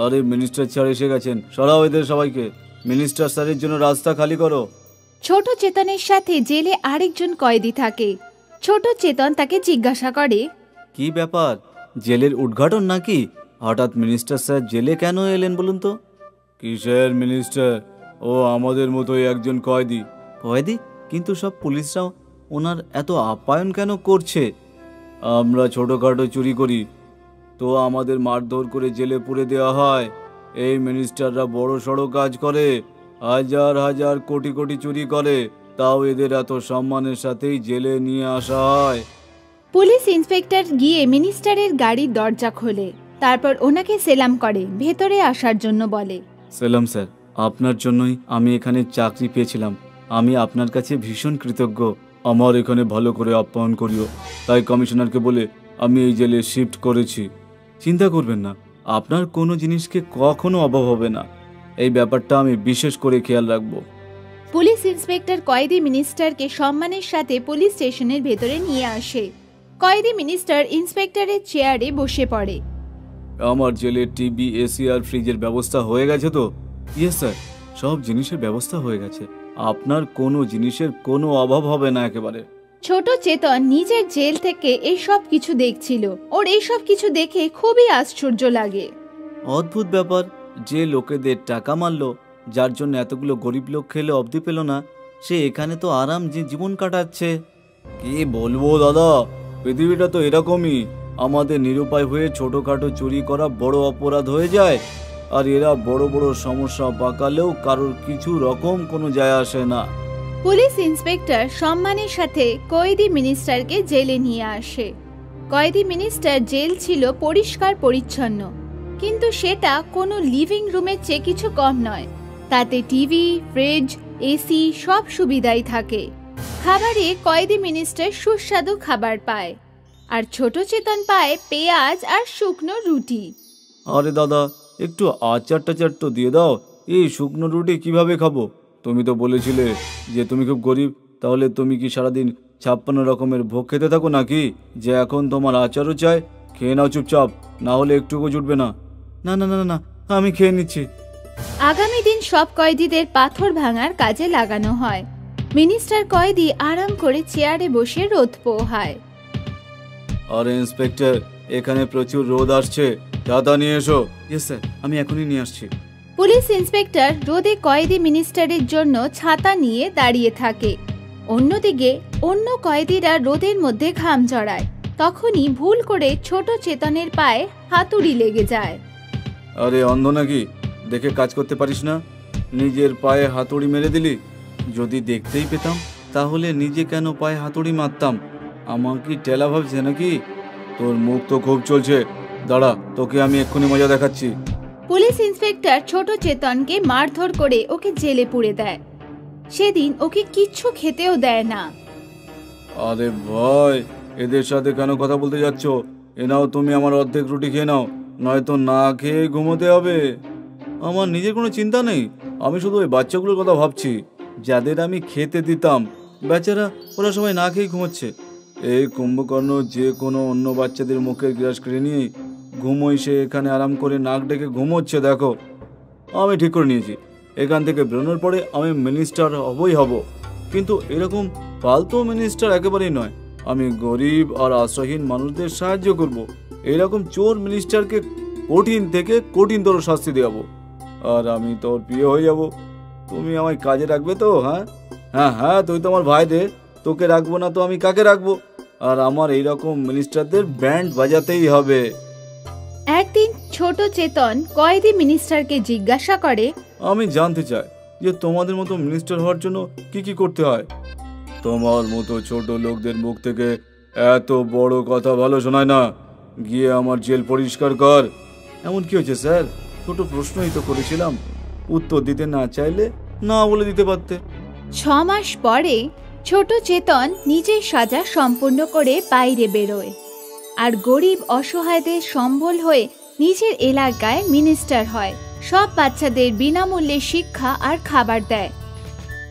[SPEAKER 4] আরে মিনিস্টার স্যার এসে গেছেন, সরাও এদের সবাইকে। মিনিস্টার স্যারের জন্য রাস্তা খালি করো।
[SPEAKER 1] ছোট চেতনের সাথে জেলে আরেকজন কয়েদি থাকে। ছোট চেতন তাকে জিজ্ঞাসা করে,
[SPEAKER 4] কি ব্যাপার, জেলের উদ্ঘাটন নাকি? হঠাৎ মিনিস্টার স্যার জেলে কেন এলেন বলুন তো? কিসের মিনিস্টার? ও আমাদের মতোই একজন কয়েদি। কয়েদি? কিন্তু সব পুলিশরাও ওনার এত আপ্যায়ন কেন করছে? আমরা ছোটখাটো চুরি করি তো আমাদের মারধর করে জেলে পুরে দেওয়া হয়। এই মিনিস্টাররা বড় সড়ো কাজ করে, হাজার হাজার কোটি কোটি চুরি করে, তাও এদের এত সম্মানের সাথেই জেলে নিয়ে আসা হয়।
[SPEAKER 1] পুলিশ ইন্সপেক্টর গিয়ে মিনিস্টারের গাড়ির দরজা খোলে, তারপর ওনাকে সেলাম করে ভেতরে আসার জন্য বলে।
[SPEAKER 4] সেলাম স্যার, আপনার জন্যই আমি এখানে চাকরি পেয়েছিলাম। আমি আপনার কাছে ভীষণ কৃতজ্ঞ। আমার এখানে ভালো করে আপ্যায়ন করিও, তাই কমিশনারকে বলে আমি এই জেলে শিফট করেছি। চিন্তা করবেন না, আপনার কোনো জিনিসকে কখনো অভাব হবে না। এই ব্যাপারটা আমি বিশেষ করে খেয়াল রাখবো।
[SPEAKER 1] পুলিশ ইন্সপেক্টর কয়েদি মিনিস্টারকে সম্মানের সাথে পুলিশ স্টেশনের ভেতরে নিয়ে আসে। কয়েদি মিনিস্টার ইন্সপেক্টরের চেয়ারে বসে পড়ে।
[SPEAKER 4] আমার জেলে টিভি, এসি আর ফ্রিজের ব্যবস্থা হয়ে গেছে তো? ইয়েস স্যার, সব জিনিসের ব্যবস্থা হয়ে গেছে। আপনার কোনো জিনিসের কোনো অভাব হবে না একেবারে।
[SPEAKER 1] ছোট চেতন নিজের জেল থেকে এই সব কিছু দেখছিল। ওর এই সব কিছু দেখে খুবই আশ্চর্য লাগে।
[SPEAKER 4] অদ্ভুত ব্যাপার, যে লোকেদের টাকা মারলো, যার জন্য এতগুলো গরিব লোক খেলে অবধি পেল না, সে এখানে তো আরাম যে জীবন কাটাচ্ছে। কি বলবো দাদা, পৃথিবীটা তো এরকমই। আমাদের নিরুপায় হয়ে ছোটখাটো চুরি করা বড় অপরাধ হয়ে যায়, আর এরা বড় বড় সমস্যা পাকালেও কারোর কিছু রকম কোনো যায় আসে না।
[SPEAKER 1] পুলিশ ইন্সপেক্টর সম্মানের সাথে কয়েদি মিনিস্টারকে জেলে নিয়ে আসে। কয়েদি মিনিস্টার জেল ছিল পরিষ্কার পরিচ্ছন্ন, কিন্তু সেটা কোনো লিভিং রুমের চেয়ে কিছু কম নয়। তাতে টিভি, ফ্রিজ, এসি সব সুবিধাই থাকে। খাবারে কয়েদি মিনিস্টার সুস্বাদু খাবার পায়, আর ছোট চেতন পায় পেঁয়াজ আর শুকনো রুটি।
[SPEAKER 4] আরে দাদা, একটু আচার টাচার তো দিয়ে দাও। এই শুকনো রুটি কিভাবে খাবো? তুমি তো বলেছিলে যে তুমি খুব গরিব, তাহলে তুমি কি সারাদিন 56 রকমের ভোগ খেতে থাকো নাকি, যে এখন তোমার আচারও চাই? খেয়ে নাও চুপচাপ, না হলে একটুকু জুটবে না। না না না না, আমি খেয়ে নিচ্ছি।
[SPEAKER 1] আগামী দিন সব কয়েদিদের পাথর ভাঙার কাজে লাগানো হয়। মিনিস্টার কয়েদি আরাম করে চেয়ারে বসে রোদ পোহায়।
[SPEAKER 2] আরে ইন্সপেক্টর, এখানে প্রচুর রোদ আসছে, ছাতা নিয়ে এসো। ইয়েস স্যার, আমি এখনই নিয়ে আসছি।
[SPEAKER 1] পুলিশ ইন্সপেক্টর রোদে কয়েদি মিনিস্টারের জন্য ছাতা নিয়ে দাঁড়িয়ে থাকে। অন্যদিকে অন্য কয়েদিরা রোদের মধ্যে ঘাম ঝরায়। তখনই ভুল করে ছোট চেতনের পায়ে হাতুড়ি লেগে যায়।
[SPEAKER 2] আরে অন্ধ নাকি, দেখে কাজ করতে পারিস না? নিজের পায়ে হাতুড়ি মেরে দিলি। যদি দেখতেই পেতাম তাহলে নিজে কেন পায়ে হাতুড়ি মারতাম? আমার কি টেলা ভাবছে নাকি? তোর মুখ তো খুব চলছে, দাঁড়া, তোকে আমি এক্ষুনি মজা দেখাচ্ছি।
[SPEAKER 1] পুলিশ ইন্সপেক্টর ছোট চেতনকে মারধর করে ওকে জেলে পুরে দেয়। সেদিন ওকে কিচ্ছু খেতেও দেয় না।
[SPEAKER 2] আরে ভাই, এদের সাথে কেন কথা বলতে যাচ্ছ? এ নাও, তুমি আমার অর্ধেক রুটি খেয়ে নাও, নয়তো না খেয়ে ঘুমোতে হবে। আমার নিজের কোনো চিন্তা নেই, আমি শুধু ওই বাচ্চাগুলোর কথা ভাবছি যাদের আমি খেতে দিতাম। বেচারা ওরা সবাই না খেয়ে ঘুমোচ্ছে। এই কুম্ভকর্ণ যে কোনো অন্য বাচ্চাদের মুখের গ্রাস কেড়ে নিয়ে ঘুমোই, সে এখানে আরাম করে নাক ডেকে ঘুমোচ্ছে। দেখো, আমি ঠিক করে নিয়েছি, এখান থেকে বেরোনোর পরে আমি মিনিস্টার হবই হব। কিন্তু এরকম ফালতু মিনিস্টার একেবারেই নয়। আমি গরিব আর আশ্রয়হীন মানুষদের সাহায্য করব। এইরকম চোর মিনিস্টারকে কঠিন থেকে কঠিনতর শাস্তি দেওয়াবো। আর আমি তোর প্রিয় হয়ে যাব। তুমি আমায় কাজে রাখবে তো? হ্যাঁ হ্যাঁ হ্যাঁ, তুই তো আমার ভাই রে, তোকে রাখবো না তো আমি কাকে রাখবো? আর আমার এইরকম মিনিস্টারদের ব্যান্ড বাজাতেই হবে।
[SPEAKER 1] একদিন ছোট চেতন কয়েদি মিনিস্টারকে জিজ্ঞাসা করে,
[SPEAKER 2] আমি জানতে চাই যে তোমাদের মতো মিনিস্টার হওয়ার জন্য কি কি করতে হয়? তোমার মতো ছোট লোকদের মুখ থেকে এত বড় কথা ভালো শোনায় না। গিয়ে আমার জেল পরিষ্কার কর। এমন কি হয়েছে স্যার? ছোট প্রশ্নই তো করেছিলাম, উত্তর দিতে না চাইলে না বলে দিতে পারতে।
[SPEAKER 1] 6 মাস পরে ছোট চেতন নিজের সাজা সম্পূর্ণ করে বাইরে বেরোয় আর গরিব অসহায়দের সম্বল হয়ে নিজের এলাকায় মিনিস্টার হয়। সব বাচ্চাদের বিনামূল্যে শিক্ষা আর খাবার দেয়।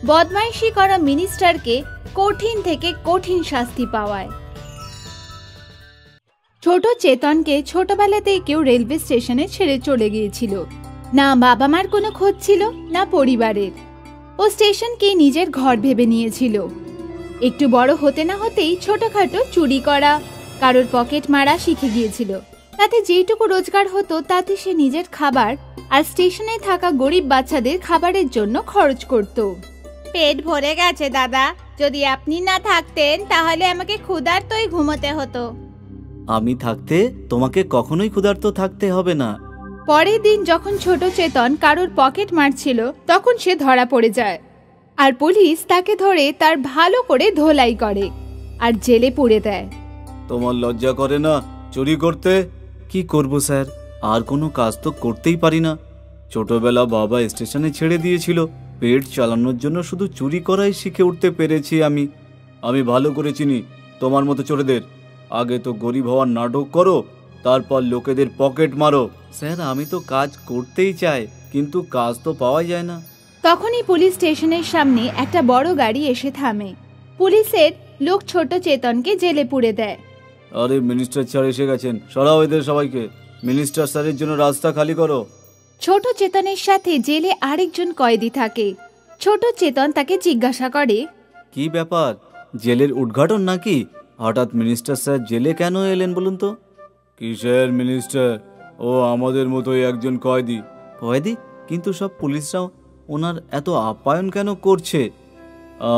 [SPEAKER 1] বদমাইশি করা মিনিস্টারকে কঠিন থেকে কঠিন শাস্তি পাওয়ায়। ছোট চেতনকে ছোটবেলাতেই কেউ রেলওয়ে স্টেশনে ছেড়ে চলে গিয়েছিল। না বাবা মার কোনো খোঁজ ছিল, না পরিবারের। ও স্টেশনকে নিজের ঘর ভেবে নিয়েছিল। একটু বড় হতে না হতেই ছোটখাটো চুরি করা, কারোর পকেট মারা শিখে গিয়েছিল। তাতে যেটুকু রোজগার হতো তাতে সে নিজের খাবার আর স্টেশনে থাকা গরিব বাচ্চাদের খাবারের জন্য খরচ করত। পেট ভরে গেছে দাদা, যদি আপনি না থাকতেন তাহলে আমাকে ক্ষুধার্তই ঘুমোতে হতো।
[SPEAKER 4] আমি থাকতে তোমাকে কখনোই ক্ষুধার্ত থাকতে হবে না।
[SPEAKER 1] পরের দিন যখন ছোট চেতন কারোর পকেট মারছিল তখন সে ধরা পড়ে যায় আর পুলিশ তাকে ধরে তার ভালো করে ধোলাই করে আর জেলে পুরে দেয়।
[SPEAKER 2] তোমার লজ্জা করে না চুরি করতে?
[SPEAKER 4] কি করব স্যার, আর কোনো কাজ তো করতেই পারি না।
[SPEAKER 2] ছোটবেলা বাবা স্টেশনে ছেড়ে দিয়েছিল, পেট চালানোর জন্য শুধু চুরি করাই শিখে উঠতে পেরেছি আমি ভালো করে চিনি তোমার মতো চোরেদের। আগে তো গরিব হওয়ার নাটক করো, তারপর লোকেদের পকেট মারো।
[SPEAKER 4] স্যার, আমি তো কাজ করতেই চাই,
[SPEAKER 2] কিন্তু কাজ তো পাওয়া যায় না।
[SPEAKER 1] তখনই পুলিশ স্টেশনের সামনে একটা বড় গাড়ি এসে থামে। পুলিশের লোক ছোট চেতনকে জেলে পুরে দেয়।
[SPEAKER 2] আরে মিনিস্টার স্যার এসে গেছেন, সরাও এদের সবাইকে। মিনিস্টার স্যারের জন্য রাস্তা খালি করো।
[SPEAKER 1] ছোট চেতনের সাথে জেলে আরেকজন কয়েদি থাকে। ছোট চেতন তাকে জিজ্ঞাসা করে,
[SPEAKER 2] কি ব্যাপার, জেলের উদ্ঘাটন নাকি? হঠাৎ মিনিস্টার স্যার জেলে কেন এলেন বলুন তো? কিসের মিনিস্টার? ও আমাদের মতোই একজন কয়েদি।
[SPEAKER 4] কয়েদি? কিন্তু সব পুলিশরাও ওনার এত আপ্যায়ন কেন করছে?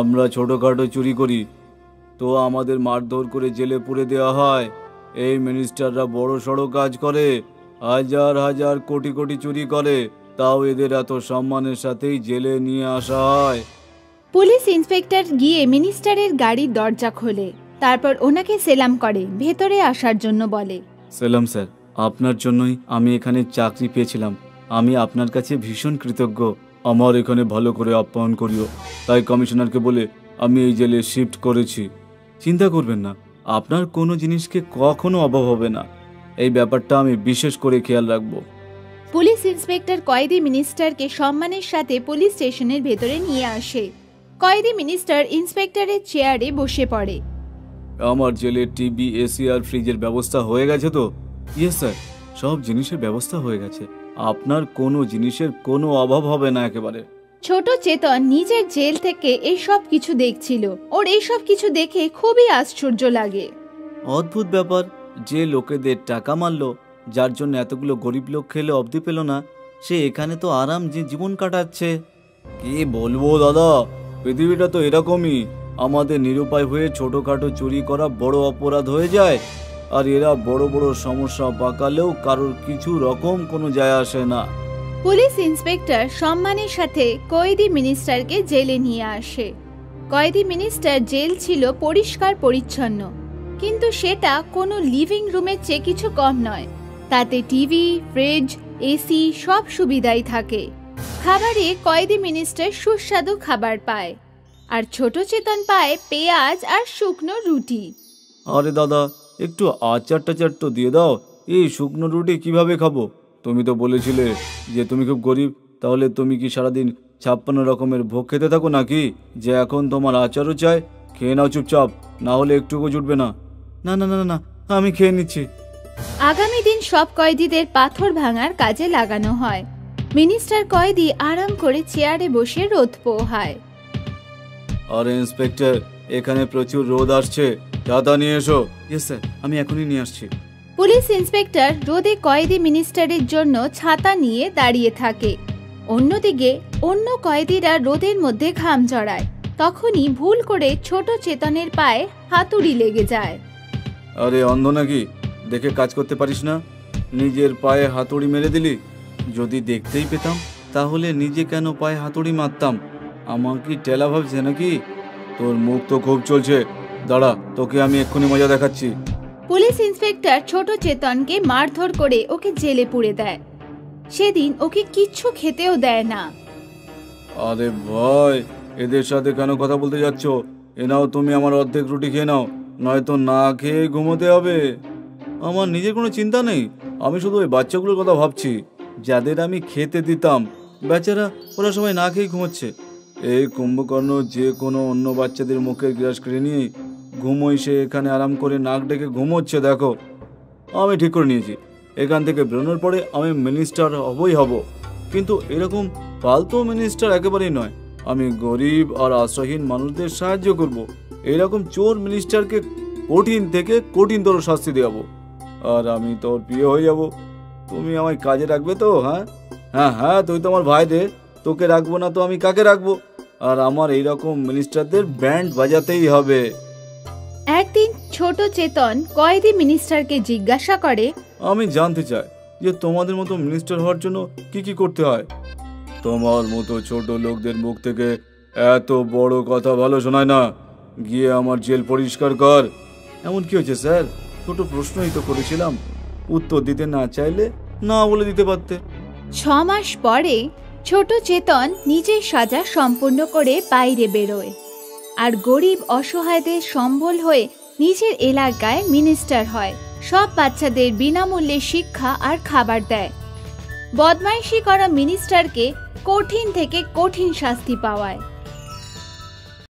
[SPEAKER 2] আমরা ছোটখাটো চুরি করি তো আমাদের মারধর করে জেলে পুরে দেওয়া হয়। এই মিনিস্টাররা বড় সড়ো কাজ করে, হাজার হাজার কোটি কোটি চুরি করে, তাও এদের এত সম্মানের সাথেই জেলে নিয়ে আসা হয়।
[SPEAKER 1] পুলিশ ইন্সপেক্টর গিয়ে মিনিস্টারের গাড়ির দরজা খোলে, তারপর ওনাকে সেলাম করে ভেতরে আসার জন্য বলে।
[SPEAKER 2] সেলাম স্যার, আপনার জন্যই আমি এখানে চাকরি পেয়েছিলাম। আমি আপনার কাছে ভীষণ কৃতজ্ঞ। আমার এখানে ভালো করে আপ্যায়ন করিও, তাই কমিশনারকে বলে আমি এই জেলে শিফট করেছি। চিন্তা করবেন না, আপনার কোনো জিনিসকে কখনো অভাব হবে না। এই ব্যাপারটা আমি বিশেষ করে খেয়াল রাখবো।
[SPEAKER 1] পুলিশ ইন্সপেক্টর কয়েদি মিনিস্টারকে সম্মানের সাথে পুলিশ স্টেশনের ভেতরে নিয়ে আসে। কয়েদি মিনিস্টার ইন্সপেক্টরের চেয়ারে বসে পড়ে।
[SPEAKER 2] আমার জেলে টিভি, এসি আর ফ্রিজের ব্যবস্থা হয়ে গেছে তো? ইয়েস স্যার, সব জিনিসের ব্যবস্থা হয়ে গেছে। আপনার কোনো জিনিসের কোনো অভাব হবে না একেবারে।
[SPEAKER 1] ছোট চেতন নিজের জেল থেকে এই সব কিছু দেখছিল। ওর এই সব কিছু দেখে খুবই আশ্চর্য লাগে।
[SPEAKER 4] অদ্ভুত ব্যাপার, যে লোকেদের টাকা মারলো, যার জন্য এতগুলো গরিব লোক খেলে অবধি পেল না, সে এখানে তো আরাম যে জীবন কাটাচ্ছে। কি বলবো দাদা, পৃথিবীটা তো এরকমই। আমাদের নিরুপায় হয়ে ছোটখাটো চুরি করা বড় অপরাধ হয়ে যায়, আর এরা বড় বড় সমস্যা পাকালেও কারোর কিছু রকম কোনো যায় আসে না।
[SPEAKER 1] পুলিশ ইন্সপেক্টর সম্মানের সাথে কয়েদি মিনিস্টারকে জেলে নিয়ে আসে। কয়েদি মিনিস্টার জেল ছিল পরিষ্কার পরিচ্ছন্ন, কিন্তু সেটা কোনো লিভিং রুমের চেয়ে কিছু কম নয়। তাতে টিভি, ফ্রিজ, এসি সব সুবিধাই থাকে। খাবারে কয়েদি মিনিস্টার সুস্বাদু খাবার পায়, আর ছোট চেতন পায় পেঁয়াজ আর শুকনো রুটি।
[SPEAKER 4] আরে দাদা, একটু আচার টাচার তো দিয়ে দাও। এই শুকনো রুটি কিভাবে খাবো? তুমি তো বলেছিলে যে তুমি খুব গরিব, তাহলে তুমি কি সারাদিন 56 রকমের ভোগ খেতে থাকো নাকি, যে এখন তোমার আচারও চাই? খেয়ে নাও চুপচাপ, না হলে একটুকু জুটবে না। না না না না, আমি খেয়ে নিচ্ছি।
[SPEAKER 1] আগামী দিন সব কয়েদিদের পাথর ভাঙার কাজে লাগানো হয়। মিনিস্টার কয়েদি আরাম করে চেয়ারে বসে রোদ পোহায়।
[SPEAKER 4] আরে ইন্সপেক্টর, এখানে প্রচুর রোদ আসছে, ছাতা নিয়ে এসো।
[SPEAKER 2] ইয়েস স্যার, আমি এখনই নিয়ে আসছি।
[SPEAKER 1] পুলিশ ইন্সপেক্টর রোদে কয়েদি মিনিস্টারের জন্য ছাতা নিয়ে দাঁড়িয়ে থাকে। অন্যদিকে অন্য কয়েদিরা রোদের মধ্যে ঘাম ঝরায়। তখনই ভুল করে ছোট চেতনের পায়ে হাতুড়ি লেগে যায়।
[SPEAKER 4] আরে অন্ধ নাকি, দেখে কাজ করতে পারিস না? নিজের পায়ে হাতুড়ি মেরে দিলি। যদি দেখতেই পেতাম তাহলে নিজে কেন পায়ে হাতুড়ি মারতাম? আমার কি টেলা ভাবছে নাকি? তোর মুখ তো খুব চলছে, দাঁড়া, তোকে আমি এক্ষুনি মজা দেখাচ্ছি।
[SPEAKER 1] পুলিশ ইন্সপেক্টর ছোট চেতনকে মারধর করে ওকে জেলে পুরে দেয়। সেদিন ওকে কিচ্ছু খেতেও দেয় না।
[SPEAKER 4] আরে ভাই, এদের সাথে কেন কথা বলতে যাচ্ছ? এ নাও, তুমি আমার অর্ধেক রুটি খেয়ে নাও, নয়তো না খেয়ে ঘুমোতে হবে। আমার নিজের কোনো চিন্তা নেই, আমি শুধু ওই বাচ্চাগুলোর কথা ভাবছি যাদের আমি খেতে দিতাম। বেচারা ওরা সবাই না খেয়ে ঘুমোচ্ছে। এই কুম্ভকর্ণ যে কোনো অন্য বাচ্চাদের মুখের গ্রাস কেড়ে নিয়ে ঘুমোই, সে এখানে আরাম করে নাক ডেকে ঘুমোচ্ছে। দেখো, আমি ঠিক করে নিয়েছি, এখান থেকে বেরোনোর পরে আমি মিনিস্টার হবই হব। কিন্তু এরকম ফালতু মিনিস্টার একেবারেই নয়। আমি গরিব আর আশ্রয়হীন মানুষদের সাহায্য করব। এইরকম চোর মিনিস্টারকে কঠিন থেকে কঠিনতর শাস্তি দেওয়াবো। আর আমি তোর প্রিয় হয়ে যাব। তুমি আমায় কাজে রাখবে তো? হ্যাঁ হ্যাঁ হ্যাঁ, তুই তো আমার ভাই রে, তোকে রাখবো না তো আমি কাকে রাখবো? আর আমার এইরকম মিনিস্টারদের ব্যান্ড বাজাতেই হবে।
[SPEAKER 1] একদিন ছোট চেতন কয়েদি মিনিস্টারকে জিজ্ঞাসা করে,
[SPEAKER 4] আমি জানতে চাই যে তোমাদের মতো মিনিস্টার হওয়ার জন্য কি কি করতে হয়? তোমার মতো ছোট লোকদের মুখ থেকে এত বড় কথা ভালো শোনায় না। গিয়ে আমার জেল পরিষ্কার কর। এমন কি হয়েছে স্যার? ছোট প্রশ্নই তো করেছিলাম, উত্তর দিতে না চাইলে না বলে দিতে পারতে।
[SPEAKER 1] 6 মাস পরে ছোট চেতন নিজের সাজা সম্পূর্ণ করে বাইরে বেরোয়, আর গরিব অসহায়দের সম্বল হয়ে নিজের এলাকায় মিনিস্টার হয়। সব বাচ্চাদের বিনামূল্যে শিক্ষা আর খাবার দেয়। বদমাইশি করা মিনিস্টারকে কঠিন থেকে কঠিন শাস্তি পাওয়ায়।